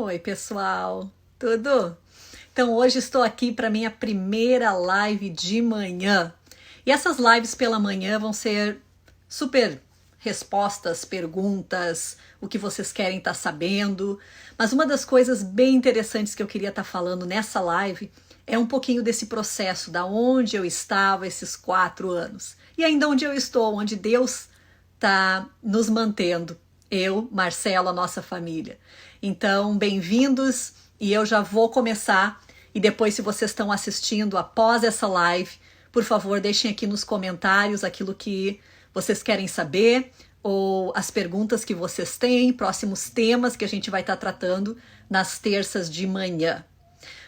Oi, pessoal, tudo? Então, hoje estou aqui para minha primeira live de manhã. E essas lives pela manhã vão ser super respostas, perguntas, o que vocês querem estar sabendo. Mas uma das coisas bem interessantes que eu queria estar falando nessa live é um pouquinho desse processo, da onde eu estava esses 4 anos. E ainda onde eu estou, onde Deus está nos mantendo. Eu, Marcelo, a nossa família. Então, bem-vindos, e eu já vou começar. E depois, se vocês estão assistindo após essa live, por favor, deixem aqui nos comentários aquilo que vocês querem saber, ou as perguntas que vocês têm, próximos temas que a gente vai estar tratando nas terças de manhã.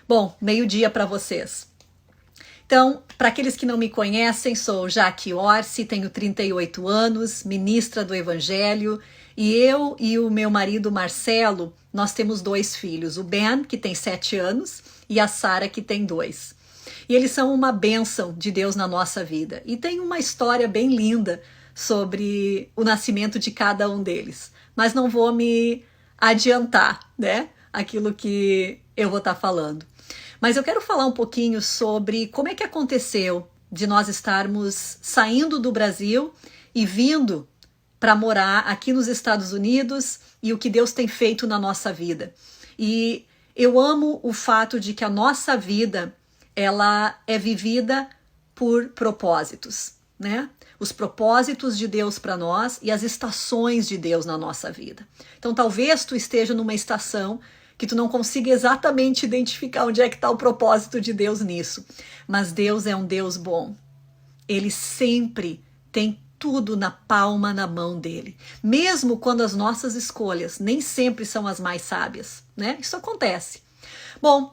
Bom, meio-dia para vocês. Então, para aqueles que não me conhecem, sou Jaque Orsi, tenho 38 anos, ministra do Evangelho, e eu e o meu marido Marcelo, nós temos 2 filhos, o Ben, que tem 7 anos, e a Sara, que tem 2. E eles são uma bênção de Deus na nossa vida. E tem uma história bem linda sobre o nascimento de cada um deles. Mas não vou me adiantar, né? Aquilo que eu vou estar falando. Mas eu quero falar um pouquinho sobre como é que aconteceu de nós estarmos saindo do Brasil e vindo para morar aqui nos Estados Unidos e o que Deus tem feito na nossa vida. E eu amo o fato de que a nossa vida, ela é vivida por propósitos, né? Os propósitos de Deus para nós e as estações de Deus na nossa vida. Então talvez tu esteja numa estação que tu não consiga exatamente identificar onde é que está o propósito de Deus nisso. Mas Deus é um Deus bom. Ele sempre tem tudo na palma, na mão dele. Mesmo quando as nossas escolhas nem sempre são as mais sábias, né? Isso acontece. Bom,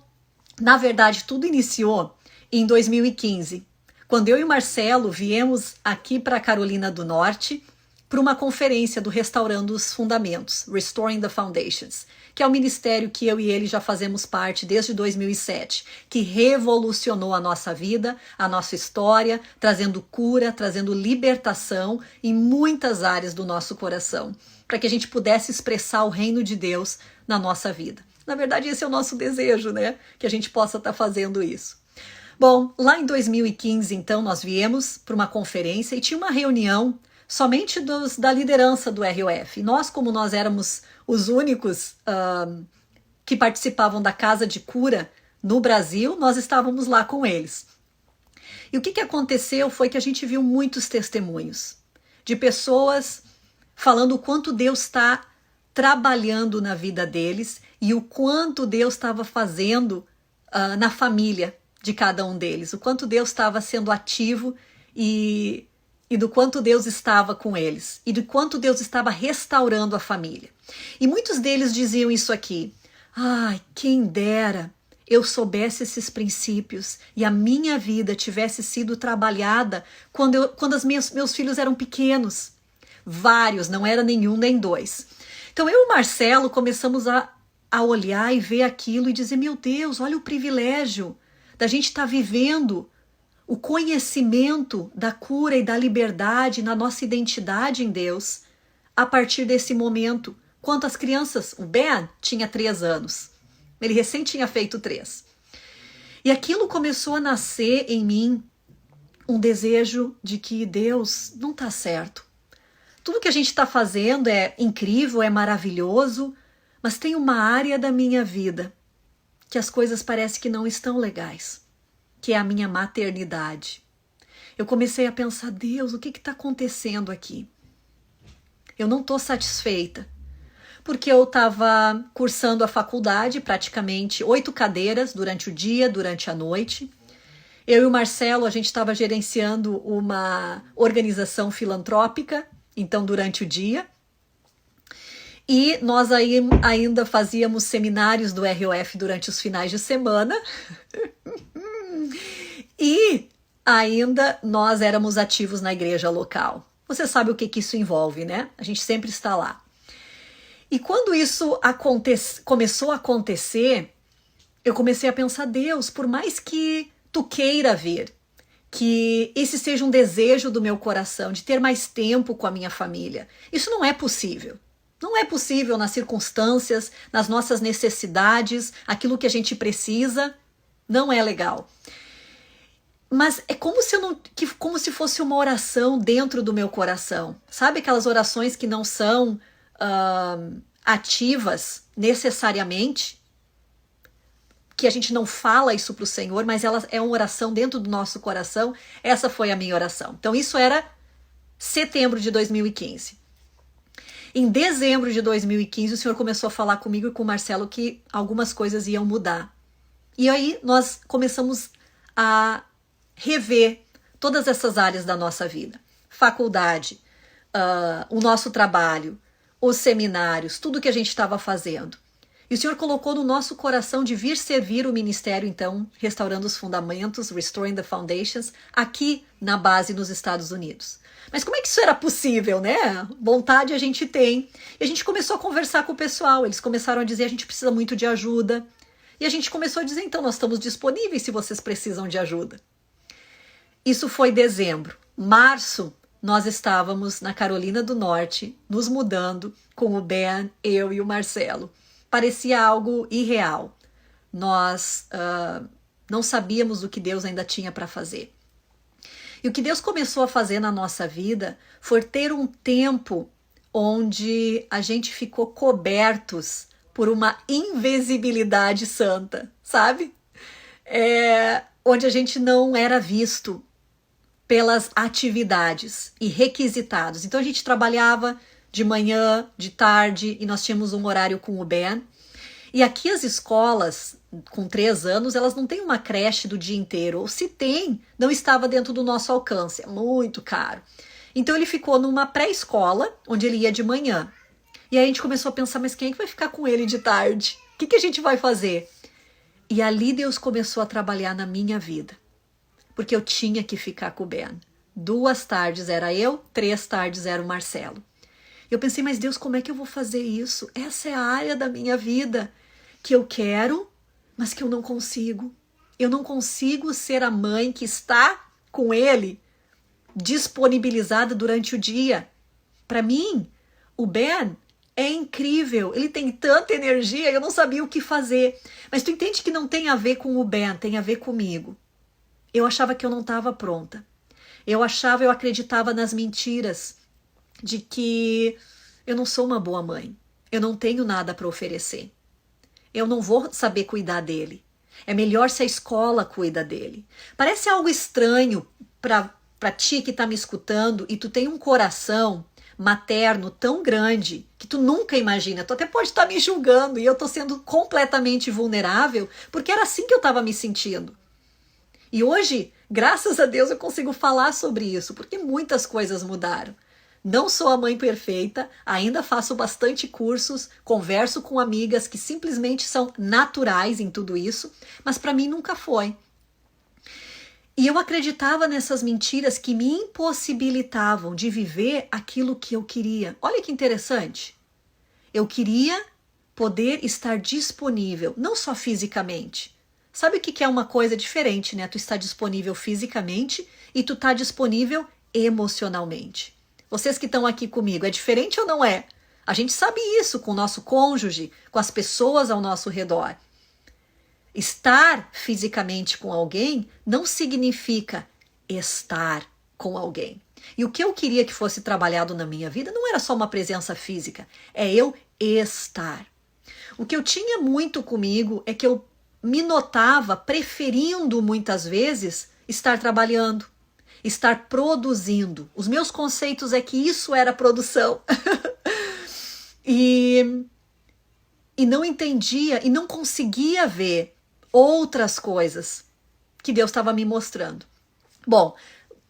na verdade, tudo iniciou em 2015, quando eu e o Marcelo viemos aqui para a Carolina do Norte para uma conferência do Restaurando os Fundamentos, Restoring the Foundations, que é o ministério que eu e ele já fazemos parte desde 2007, que revolucionou a nossa vida, a nossa história, trazendo cura, trazendo libertação em muitas áreas do nosso coração, para que a gente pudesse expressar o reino de Deus na nossa vida. Na verdade, esse é o nosso desejo, né? Que a gente possa estar fazendo isso. Bom, lá em 2015, então, nós viemos para uma conferência e tinha uma reunião somente da liderança do ROF. Nós, como nós éramos os únicos que participavam da Casa de Cura no Brasil, nós estávamos lá com eles. E o que aconteceu foi que a gente viu muitos testemunhos de pessoas falando o quanto Deus está trabalhando na vida deles e o quanto Deus estava fazendo na família de cada um deles, o quanto Deus estava sendo ativo e do quanto Deus estava com eles, e do quanto Deus estava restaurando a família. E muitos deles diziam isso aqui: ai, quem dera eu soubesse esses princípios e a minha vida tivesse sido trabalhada quando meus filhos eram pequenos. Vários, não era nenhum nem 2. Então eu e o Marcelo começamos a olhar e ver aquilo e dizer: meu Deus, olha o privilégio da gente estar vivendo o conhecimento da cura e da liberdade na nossa identidade em Deus a partir desse momento. Quantas crianças? O Ben tinha 3 anos. Ele recém tinha feito 3. E aquilo começou a nascer em mim um desejo de que Deus não está certo. Tudo que a gente está fazendo é incrível, é maravilhoso, mas tem uma área da minha vida que as coisas parecem que não estão legais, que é a minha maternidade. Eu comecei a pensar: Deus, o que está acontecendo aqui? Eu não estou satisfeita, porque eu estava cursando a faculdade, praticamente 8 cadeiras durante o dia, durante a noite. Eu e o Marcelo, a gente estava gerenciando uma organização filantrópica, então durante o dia. E nós aí ainda fazíamos seminários do ROF durante os finais de semana. E ainda nós éramos ativos na igreja local. Você sabe o que isso envolve, né? A gente sempre está lá. E quando isso começou a acontecer, eu comecei a pensar: Deus, por mais que tu queira vir, que esse seja um desejo do meu coração, de ter mais tempo com a minha família, isso não é possível. Não é possível nas circunstâncias, nas nossas necessidades, aquilo que a gente precisa, não é legal. Mas é como se como se fosse uma oração dentro do meu coração. Sabe aquelas orações que não são ativas necessariamente? Que a gente não fala isso para o Senhor, mas ela é uma oração dentro do nosso coração. Essa foi a minha oração. Então isso era setembro de 2015. Em dezembro de 2015, o Senhor começou a falar comigo e com o Marcelo que algumas coisas iam mudar. E aí nós começamos a rever todas essas áreas da nossa vida. Faculdade, o nosso trabalho, os seminários, tudo que a gente estava fazendo. E o Senhor colocou no nosso coração de vir servir o ministério, então, Restaurando os Fundamentos, Restoring the Foundations, aqui na base nos Estados Unidos. Mas como é que isso era possível, né? Vontade a gente tem. E a gente começou a conversar com o pessoal, eles começaram a dizer, a gente precisa muito de ajuda. E a gente começou a dizer, então, nós estamos disponíveis se vocês precisam de ajuda. Isso foi dezembro. Março, nós estávamos na Carolina do Norte, nos mudando com o Ben, eu e o Marcelo. Parecia algo irreal. Nós não sabíamos o que Deus ainda tinha para fazer. E o que Deus começou a fazer na nossa vida foi ter um tempo onde a gente ficou cobertos por uma invisibilidade santa, sabe? Onde a gente não era visto pelas atividades e requisitados. Então a gente trabalhava de manhã, de tarde, e nós tínhamos um horário com o Ben. E aqui as escolas, com 3 anos, elas não têm uma creche do dia inteiro. Ou se tem, não estava dentro do nosso alcance. É muito caro. Então ele ficou numa pré-escola, onde ele ia de manhã. E aí a gente começou a pensar, mas quem é que vai ficar com ele de tarde? O que a gente vai fazer? E ali Deus começou a trabalhar na minha vida. Porque eu tinha que ficar com o Ben. 2 tardes era eu, 3 tardes era o Marcelo. Eu pensei, mas Deus, como é que eu vou fazer isso? Essa é a área da minha vida que eu quero, mas que eu não consigo. Eu não consigo ser a mãe que está com ele disponibilizada durante o dia. Para mim, o Ben é incrível. Ele tem tanta energia, eu não sabia o que fazer. Mas tu entende que não tem a ver com o Ben, tem a ver comigo. Eu achava que eu não estava pronta. Eu acreditava nas mentiras de que eu não sou uma boa mãe, eu não tenho nada para oferecer, eu não vou saber cuidar dele, é melhor se a escola cuida dele. Parece algo estranho para ti que está me escutando e tu tem um coração materno tão grande que tu nunca imagina, tu até pode estar me julgando e eu estou sendo completamente vulnerável porque era assim que eu estava me sentindo. E hoje, graças a Deus, eu consigo falar sobre isso, porque muitas coisas mudaram. Não sou a mãe perfeita, ainda faço bastante cursos, converso com amigas que simplesmente são naturais em tudo isso, mas para mim nunca foi. E eu acreditava nessas mentiras que me impossibilitavam de viver aquilo que eu queria. Olha que interessante. Eu queria poder estar disponível, não só fisicamente. Sabe o que é uma coisa diferente, né? Tu está disponível fisicamente e tu está disponível emocionalmente. Vocês que estão aqui comigo, é diferente ou não é? A gente sabe isso com o nosso cônjuge, com as pessoas ao nosso redor. Estar fisicamente com alguém não significa estar com alguém. E o que eu queria que fosse trabalhado na minha vida não era só uma presença física, é eu estar. O que eu tinha muito comigo é que eu me notava preferindo muitas vezes estar trabalhando, estar produzindo. Os meus conceitos é que isso era produção. e não entendia e não conseguia ver outras coisas que Deus estava me mostrando. Bom,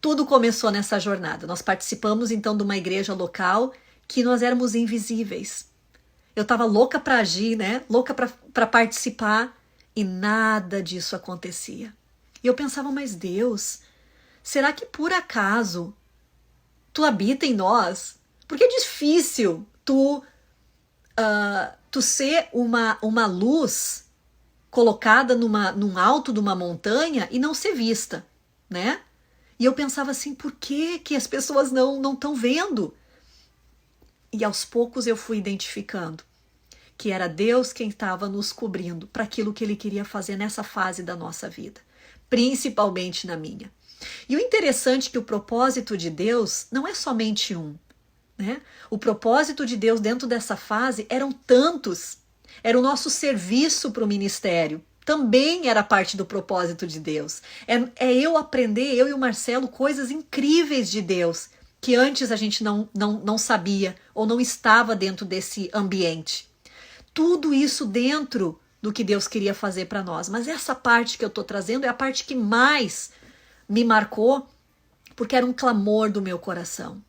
tudo começou nessa jornada. Nós participamos então de uma igreja local que nós éramos invisíveis. Eu estava louca para agir, né? Louca para participar e nada disso acontecia. E eu pensava, mas Deus, será que por acaso tu habita em nós? Porque é difícil tu ser uma luz colocada num alto de uma montanha e não ser vista, né? E eu pensava assim, por que as pessoas não estão vendo? E aos poucos eu fui identificando que era Deus quem estava nos cobrindo para aquilo que Ele queria fazer nessa fase da nossa vida, principalmente na minha. E o interessante é que o propósito de Deus não é somente um, né? O propósito de Deus dentro dessa fase eram tantos. Era o nosso serviço para o ministério. Também era parte do propósito de Deus. É eu aprender, eu e o Marcelo, coisas incríveis de Deus, que antes a gente não sabia ou não estava dentro desse ambiente. Tudo isso dentro do que Deus queria fazer para nós. Mas essa parte que eu estou trazendo é a parte que mais me marcou, porque era um clamor do meu coração.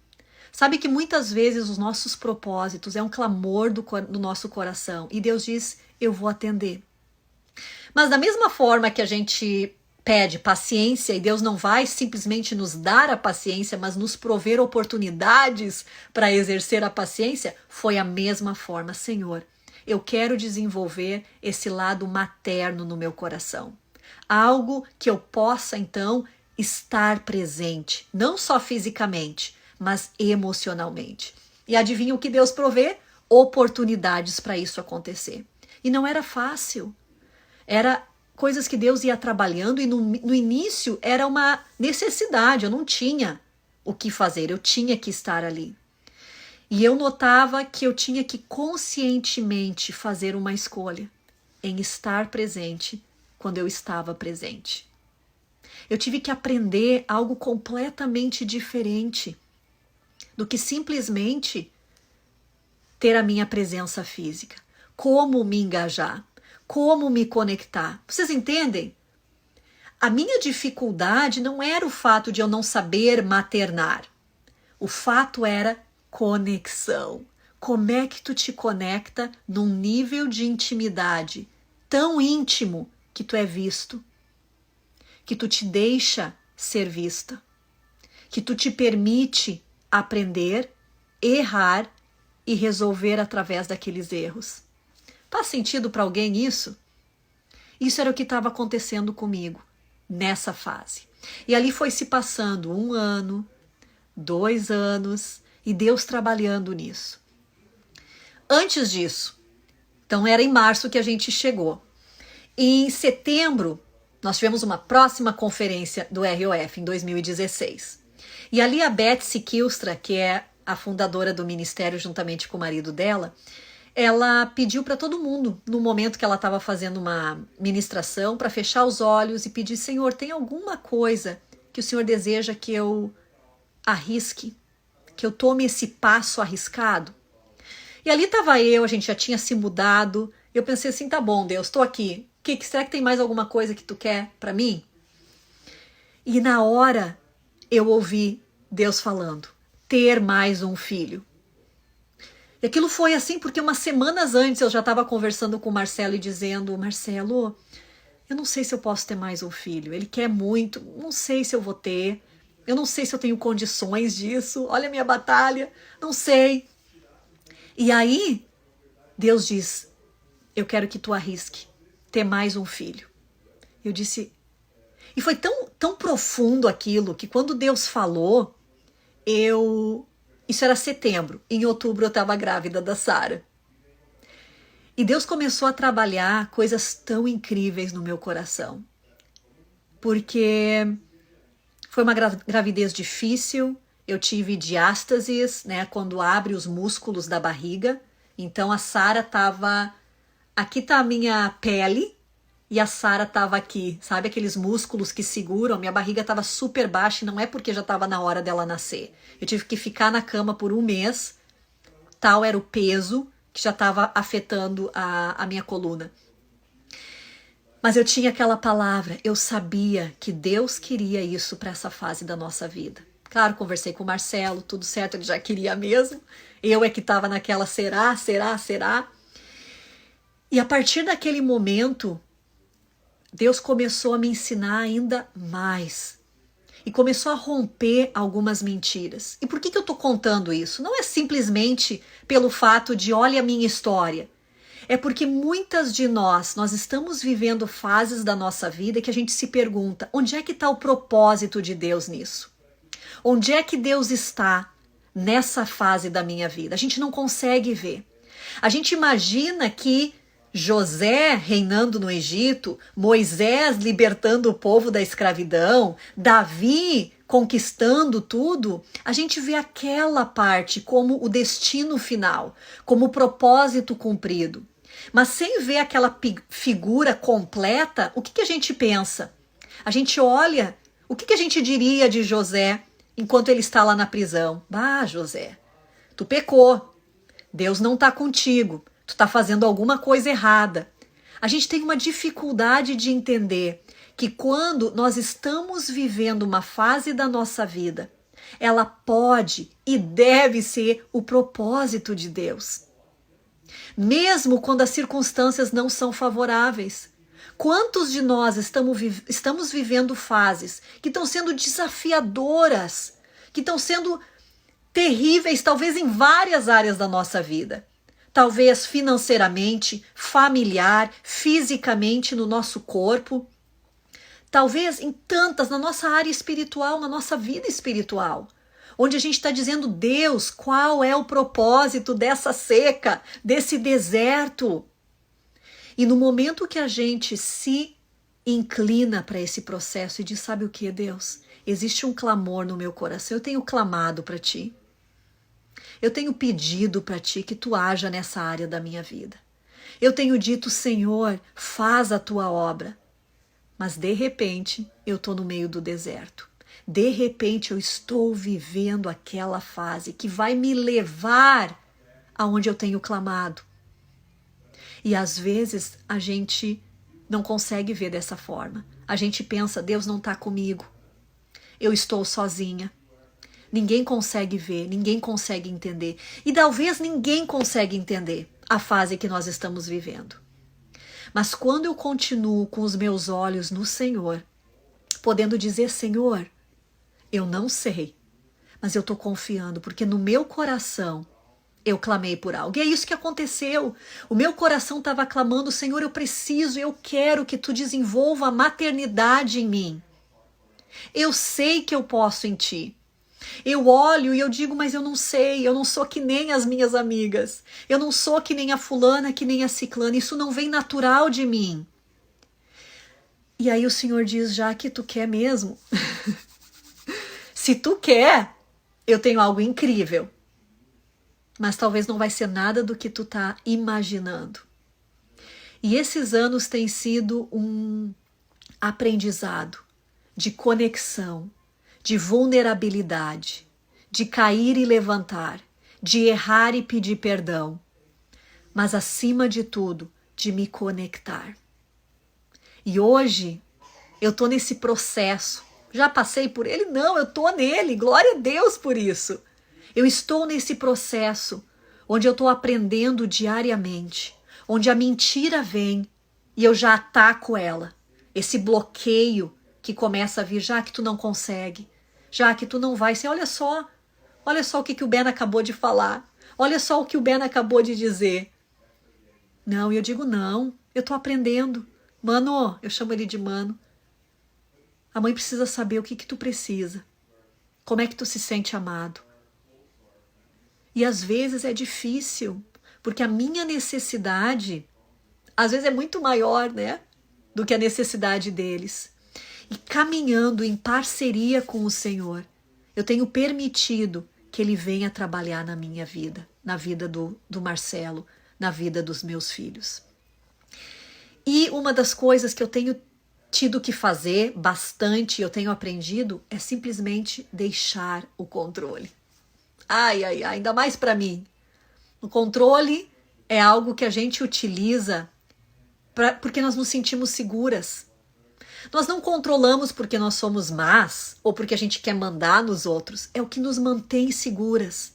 Sabe que muitas vezes os nossos propósitos é um clamor do nosso coração. E Deus diz, eu vou atender. Mas da mesma forma que a gente pede paciência, e Deus não vai simplesmente nos dar a paciência, mas nos prover oportunidades para exercer a paciência, foi a mesma forma, Senhor. Eu quero desenvolver esse lado materno no meu coração. Algo que eu possa, então, estar presente, não só fisicamente, mas emocionalmente. E adivinha o que Deus provê? Oportunidades para isso acontecer. E não era fácil. Era coisas que Deus ia trabalhando e no início era uma necessidade. Eu não tinha o que fazer, eu tinha que estar ali. E eu notava que eu tinha que conscientemente fazer uma escolha em estar presente quando eu estava presente. Eu tive que aprender algo completamente diferente do que simplesmente ter a minha presença física. Como me engajar, como me conectar. Vocês entendem? A minha dificuldade não era o fato de eu não saber maternar. O fato era conexão. Como é que tu te conecta num nível de intimidade tão íntimo que tu é visto, que tu te deixa ser vista, que tu te permite aprender, errar e resolver através daqueles erros. Faz sentido para alguém isso? Isso era o que estava acontecendo comigo nessa fase. E ali foi se passando 1 ano, 2 anos, e Deus trabalhando nisso. Antes disso, então era em março que a gente chegou. E em setembro, nós tivemos uma próxima conferência do ROF em 2016. E ali a Betsy Kilstra, que é a fundadora do ministério juntamente com o marido dela, ela pediu para todo mundo, no momento que ela estava fazendo uma ministração, para fechar os olhos e pedir, Senhor, tem alguma coisa que o Senhor deseja que eu arrisque, que eu tome esse passo arriscado? E ali estava eu, a gente já tinha se mudado, eu pensei assim, tá bom, Deus, estou aqui, será que tem mais alguma coisa que tu quer para mim? E na hora eu ouvi Deus falando, ter mais um filho. E aquilo foi assim porque umas semanas antes eu já estava conversando com o Marcelo e dizendo, Marcelo, eu não sei se eu posso ter mais um filho, ele quer muito, não sei se eu vou ter, eu não sei se eu tenho condições disso, olha a minha batalha, não sei. E aí, Deus diz, eu quero que tu arrisque ter mais um filho. Eu disse, e foi tão profundo aquilo, que quando Deus falou, isso era setembro, em outubro eu estava grávida da Sara. E Deus começou a trabalhar coisas tão incríveis no meu coração. Porque foi uma gravidez difícil, eu tive diástases, né, quando abre os músculos da barriga. Então a Sara estava, aqui tá a minha pele e a Sara estava aqui, sabe aqueles músculos que seguram? Minha barriga estava super baixa e não é porque já estava na hora dela nascer. Eu tive que ficar na cama por 1 mês, tal era o peso que já estava afetando a minha coluna. Mas eu tinha aquela palavra, eu sabia que Deus queria isso para essa fase da nossa vida. Claro, conversei com o Marcelo, tudo certo, ele já queria mesmo. Eu é que estava naquela será? E a partir daquele momento, Deus começou a me ensinar ainda mais. E começou a romper algumas mentiras. E por que eu estou contando isso? Não é simplesmente pelo fato de, olha a minha história. É porque muitas de nós estamos vivendo fases da nossa vida que a gente se pergunta, onde é que está o propósito de Deus nisso? Onde é que Deus está nessa fase da minha vida. A gente não consegue ver. A gente imagina que José reinando no Egito, Moisés libertando o povo da escravidão, Davi conquistando tudo, a gente vê aquela parte como o destino final, como o propósito cumprido. Mas sem ver aquela figura completa, o que a gente pensa? A gente olha, o que a gente diria de José enquanto ele está lá na prisão? Ah, José, tu pecou, Deus não está contigo, tu está fazendo alguma coisa errada. A gente tem uma dificuldade de entender que quando nós estamos vivendo uma fase da nossa vida, ela pode e deve ser o propósito de Deus. Mesmo quando as circunstâncias não são favoráveis. Quantos de nós estamos vivendo fases que estão sendo desafiadoras, que estão sendo terríveis, talvez em várias áreas da nossa vida? Talvez financeiramente, familiar, fisicamente no nosso corpo. Talvez em tantas, na nossa área espiritual, na nossa vida espiritual. Onde a gente está dizendo, Deus, qual é o propósito dessa seca, desse deserto? E no momento que a gente se inclina para esse processo e diz, sabe o que, Deus? Existe um clamor no meu coração, eu tenho clamado para ti. Eu tenho pedido para ti que tu haja nessa área da minha vida. Eu tenho dito, Senhor, faz a tua obra. Mas de repente eu estou no meio do deserto. De repente eu estou vivendo aquela fase que vai me levar aonde eu tenho clamado. E às vezes a gente não consegue ver dessa forma. A gente pensa, Deus não está comigo. Eu estou sozinha. Ninguém consegue ver, ninguém consegue entender. E talvez ninguém consegue entender a fase que nós estamos vivendo. Mas quando eu continuo com os meus olhos no Senhor, podendo dizer, Senhor, eu não sei, mas eu estou confiando, porque no meu coração eu clamei por algo. E é isso que aconteceu. O meu coração estava clamando, Senhor, eu preciso, eu quero que tu desenvolva a maternidade em mim. Eu sei que eu posso em ti. Eu olho e eu digo, mas eu não sei, eu não sou que nem as minhas amigas. Eu não sou que nem a fulana, que nem a ciclana. Isso não vem natural de mim. E aí o Senhor diz, já que tu quer mesmo, se tu quer, eu tenho algo incrível. Mas talvez não vai ser nada do que tu tá imaginando. E esses anos têm sido um aprendizado de conexão, de vulnerabilidade, de cair e levantar, de errar e pedir perdão, mas acima de tudo, de me conectar. E hoje eu tô nesse processo. Já passei por ele? Não, eu tô nele. Glória a Deus por isso. Eu estou nesse processo onde eu tô aprendendo diariamente, onde a mentira vem e eu já ataco ela. Esse bloqueio que começa a vir, já que tu não consegue, já que tu não vai ser, olha só o que o Ben acabou de falar, olha só o que o Ben acabou de dizer. Não, eu digo não, eu tô aprendendo. Mano, eu chamo ele de mano. A mãe precisa saber o que tu precisa, como é que tu se sente amado. E às vezes é difícil, porque a minha necessidade, às vezes é muito maior, né, do que a necessidade deles. E caminhando em parceria com o Senhor, eu tenho permitido que Ele venha trabalhar na minha vida, na vida do Marcelo, na vida dos meus filhos. E uma das coisas que eu tenho tido que fazer bastante, eu tenho aprendido, é simplesmente deixar o controle. Ai, ainda mais para mim. O controle é algo que a gente utiliza porque nós nos sentimos seguras. Nós não controlamos porque nós somos más ou porque a gente quer mandar nos outros. É o que nos mantém seguras.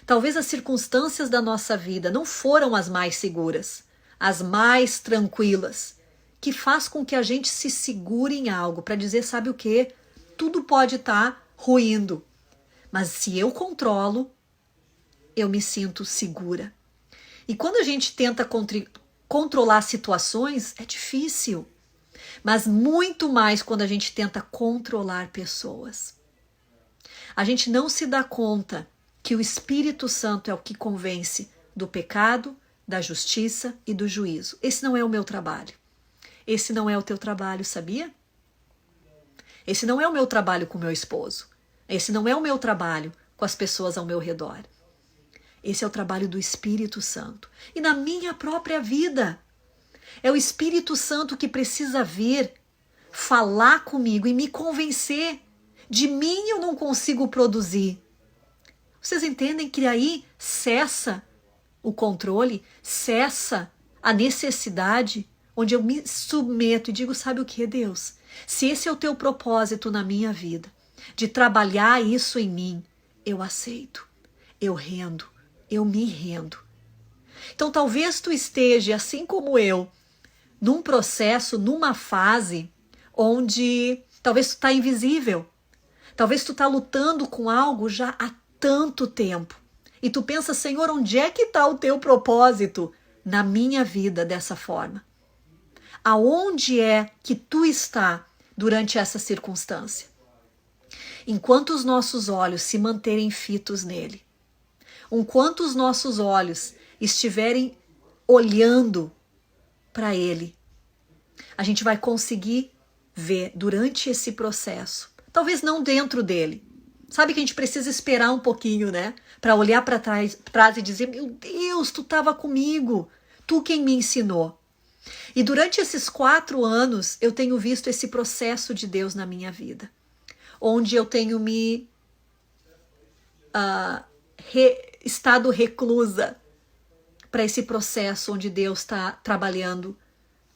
Talvez as circunstâncias da nossa vida não foram as mais seguras, as mais tranquilas, que faz com que a gente se segure em algo para dizer, sabe o quê? Tudo pode estar ruindo, mas se eu controlo, eu me sinto segura. E quando a gente tenta controlar situações, é difícil. Mas muito mais quando a gente tenta controlar pessoas. A gente não se dá conta que o Espírito Santo é o que convence do pecado, da justiça e do juízo. Esse não é o meu trabalho. Esse não é o teu trabalho, sabia? Esse não é o meu trabalho com meu esposo. Esse não é o meu trabalho com as pessoas ao meu redor. Esse é o trabalho do Espírito Santo. E na minha própria vida, é o Espírito Santo que precisa vir falar comigo e me convencer. De mim eu não consigo produzir. Vocês entendem que aí cessa o controle, cessa a necessidade, onde eu me submeto e digo, sabe o que, Deus? Se esse é o teu propósito na minha vida, de trabalhar isso em mim, eu aceito, eu rendo, eu me rendo. Então talvez tu esteja, assim como eu, num processo, numa fase, onde talvez tu está invisível, talvez tu está lutando com algo já há tanto tempo. E tu pensa, Senhor, onde é que está o teu propósito na minha vida dessa forma? Aonde é que tu está durante essa circunstância? Enquanto os nossos olhos se manterem fitos nele, enquanto os nossos olhos estiverem olhando para ele, a gente vai conseguir ver durante esse processo, talvez não dentro dele. Sabe que a gente precisa esperar um pouquinho, né? Para olhar para trás e dizer, meu Deus, tu estava comigo, tu quem me ensinou. E durante esses 4 anos, eu tenho visto esse processo de Deus na minha vida, onde eu tenho me estado reclusa para esse processo onde Deus está trabalhando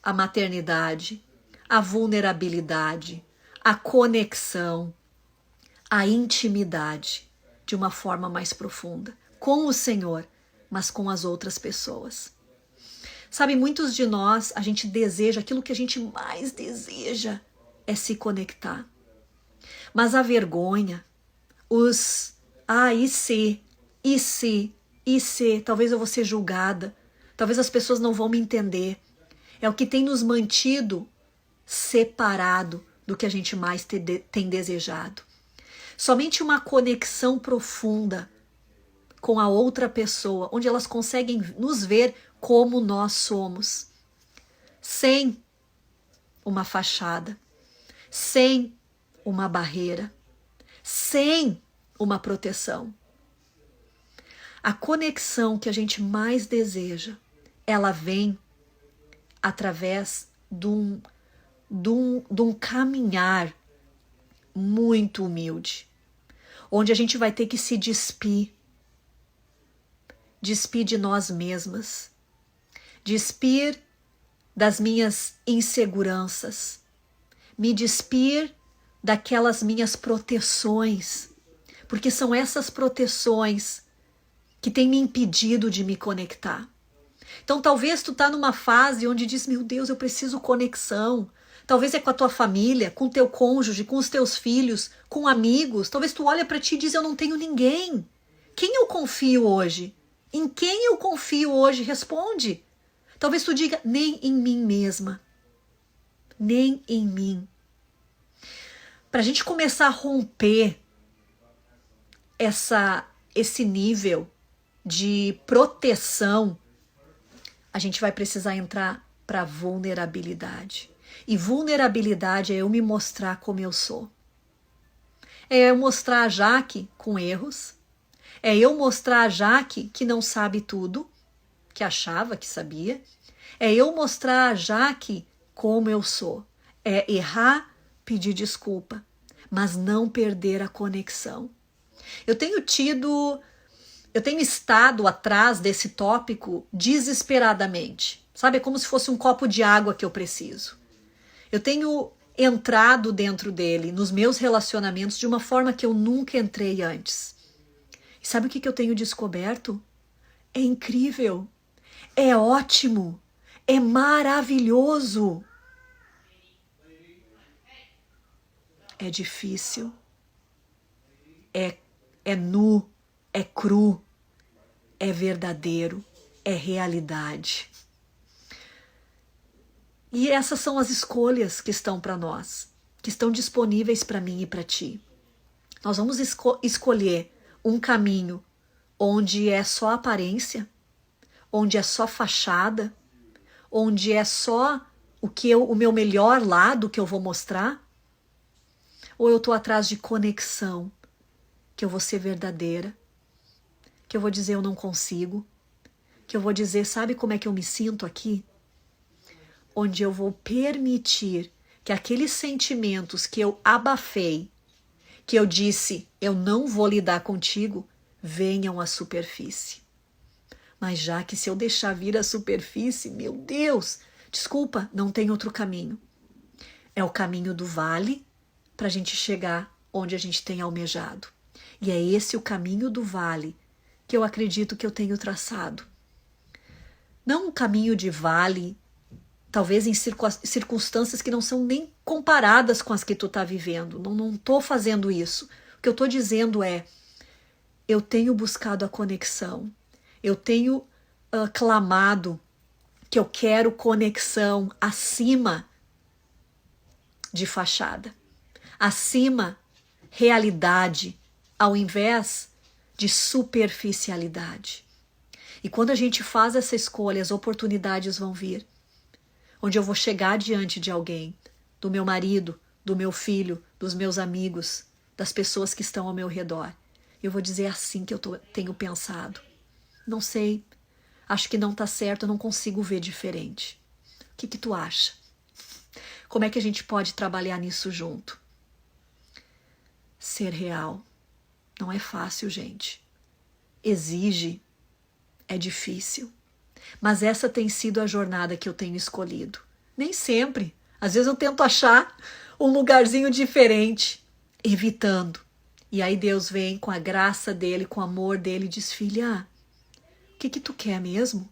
a maternidade, a vulnerabilidade, a conexão, a intimidade de uma forma mais profunda, com o Senhor, mas com as outras pessoas. Sabe, muitos de nós, a gente deseja, aquilo que a gente mais deseja é se conectar. Mas a vergonha, e se, talvez eu vou ser julgada, talvez as pessoas não vão me entender, é o que tem nos mantido separado do que a gente mais tem desejado. Somente uma conexão profunda com a outra pessoa, onde elas conseguem nos ver como nós somos, sem uma fachada, sem uma barreira, sem uma proteção. A conexão que a gente mais deseja, ela vem através de um caminhar muito humilde, onde a gente vai ter que se despir de nós mesmas, despir das minhas inseguranças, me despir daquelas minhas proteções, porque são essas proteções que têm me impedido de me conectar. Então talvez tu tá numa fase onde diz, meu Deus, eu preciso conexão. Talvez é com a tua família, com o teu cônjuge, com os teus filhos, com amigos. Talvez tu olha para ti e diz, eu não tenho ninguém. Quem eu confio hoje? Em quem eu confio hoje? Responde. Talvez tu diga, nem em mim mesma. Nem em mim. Para a gente começar a romper esse nível de proteção, a gente vai precisar entrar para vulnerabilidade. E vulnerabilidade é eu me mostrar como eu sou. É eu mostrar a Jaque com erros. É eu mostrar a Jaque que não sabe tudo, que achava que sabia. É eu mostrar a Jaque como eu sou. É errar, pedir desculpa, mas não perder a conexão. Eu tenho estado atrás desse tópico desesperadamente. Sabe, é como se fosse um copo de água que eu preciso. Eu tenho entrado dentro dele, nos meus relacionamentos, de uma forma que eu nunca entrei antes. E sabe o que eu tenho descoberto? É incrível, é ótimo, é maravilhoso. É difícil, é nu, é cru, é verdadeiro, é realidade. E essas são as escolhas que estão para nós, que estão disponíveis para mim e para ti. Nós vamos escolher um caminho onde é só aparência, onde é só fachada, onde é só o meu melhor lado que eu vou mostrar? Ou eu estou atrás de conexão, que eu vou ser verdadeira, que eu vou dizer eu não consigo, que eu vou dizer, sabe como é que eu me sinto aqui? Onde eu vou permitir que aqueles sentimentos que eu abafei, que eu disse, eu não vou lidar contigo, venham à superfície. Mas já que se eu deixar vir à superfície, meu Deus, desculpa, não tem outro caminho. É o caminho do vale para a gente chegar onde a gente tem almejado. E é esse o caminho do vale que eu acredito que eu tenho traçado. Não um caminho de vale, talvez em circunstâncias que não são nem comparadas com as que tu está vivendo. Não estou fazendo isso. O que eu estou dizendo é, eu tenho buscado a conexão. Eu tenho clamado que eu quero conexão acima de fachada. Acima, realidade, ao invés de superficialidade. E quando a gente faz essa escolha, as oportunidades vão vir. Onde eu vou chegar diante de alguém, do meu marido, do meu filho, dos meus amigos, das pessoas que estão ao meu redor. Eu vou dizer assim que eu tenho pensado. Não sei, acho que não está certo, eu não consigo ver diferente. O que tu acha? Como é que a gente pode trabalhar nisso junto? Ser real não é fácil, gente. Exige, é difícil. Mas essa tem sido a jornada que eu tenho escolhido. Nem sempre. Às vezes eu tento achar um lugarzinho diferente, evitando. E aí Deus vem com a graça dele, com o amor dele e diz, filha, o que tu quer mesmo?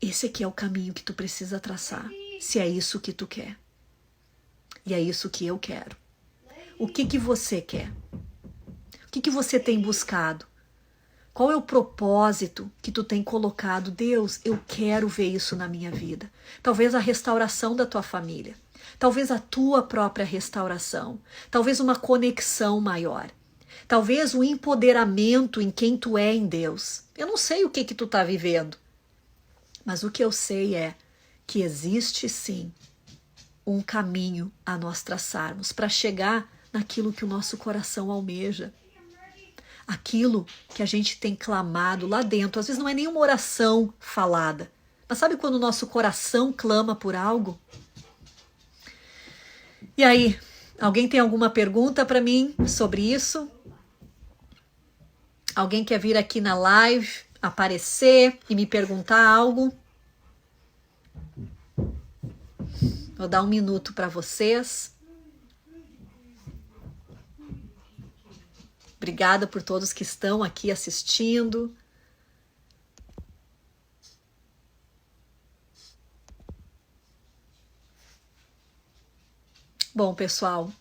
Esse aqui é o caminho que tu precisa traçar, se é isso que tu quer. E é isso que eu quero. O que você quer? O que você tem buscado? Qual é o propósito que tu tem colocado? Deus, eu quero ver isso na minha vida. Talvez a restauração da tua família. Talvez a tua própria restauração. Talvez uma conexão maior. Talvez o empoderamento em quem tu é em Deus. Eu não sei o que tu tá vivendo. Mas o que eu sei é que existe sim um caminho a nós traçarmos para chegar naquilo que o nosso coração almeja. Aquilo que a gente tem clamado lá dentro. Às vezes não é nenhuma oração falada. Mas sabe quando o nosso coração clama por algo? E aí, alguém tem alguma pergunta para mim sobre isso? Alguém quer vir aqui na live, aparecer e me perguntar algo? Vou dar um minuto para vocês. Obrigada por todos que estão aqui assistindo. Bom, pessoal,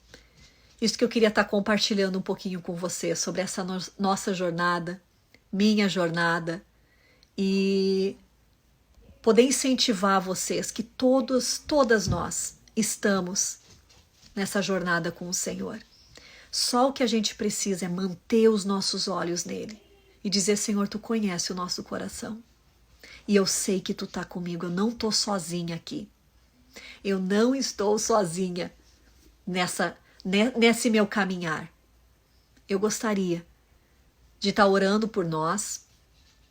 isso que eu queria estar compartilhando um pouquinho com vocês sobre essa nossa jornada, minha jornada, e poder incentivar vocês que todas nós estamos nessa jornada com o Senhor. Só o que a gente precisa é manter os nossos olhos nele e dizer, Senhor, tu conhece o nosso coração. E eu sei que tu tá comigo, eu não tô sozinha aqui. Eu não estou sozinha nesse meu caminhar. Eu gostaria de estar orando por nós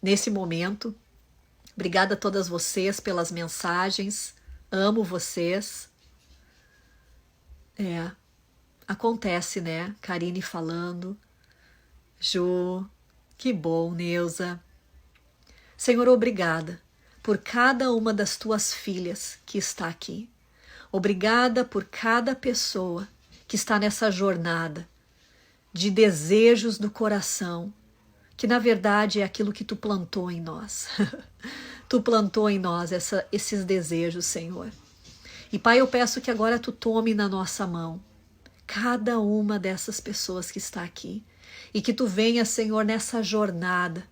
nesse momento. Obrigada a todas vocês pelas mensagens. Amo vocês. Acontece, né? Karine falando. Ju, que bom, Neuza. Senhor, obrigada por cada uma das tuas filhas que está aqui. Obrigada por cada pessoa que está nessa jornada de desejos do coração, que na verdade é aquilo que tu plantou em nós. Tu plantou em nós esses desejos, Senhor. E Pai, eu peço que agora tu tome na nossa mão cada uma dessas pessoas que está aqui e que tu venha, Senhor, nessa jornada,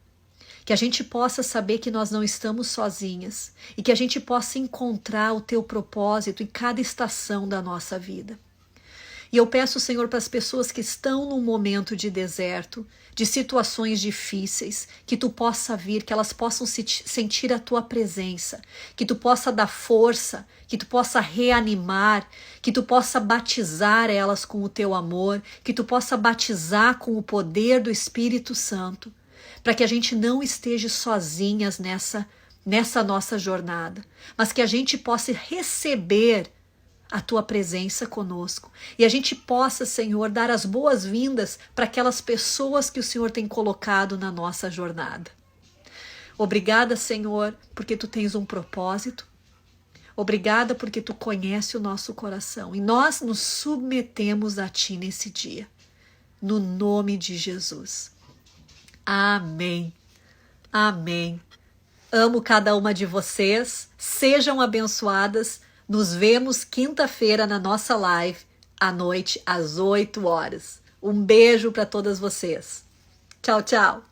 que a gente possa saber que nós não estamos sozinhas e que a gente possa encontrar o teu propósito em cada estação da nossa vida. E eu peço, Senhor, para as pessoas que estão num momento de deserto, de situações difíceis, que tu possa vir, que elas possam sentir a tua presença, que tu possa dar força, que tu possa reanimar, que tu possa batizar elas com o teu amor, que tu possa batizar com o poder do Espírito Santo, para que a gente não esteja sozinhas nessa nossa jornada, mas que a gente possa receber a tua presença conosco e a gente possa, Senhor, dar as boas-vindas para aquelas pessoas que o Senhor tem colocado na nossa jornada. Obrigada, Senhor, porque tu tens um propósito. Obrigada porque tu conhece o nosso coração e nós nos submetemos a ti nesse dia, no nome de Jesus. Amém. Amém. Amo cada uma de vocês. Sejam abençoadas. Nos vemos quinta-feira na nossa live, à noite, às 8 horas. Um beijo para todas vocês. Tchau, tchau.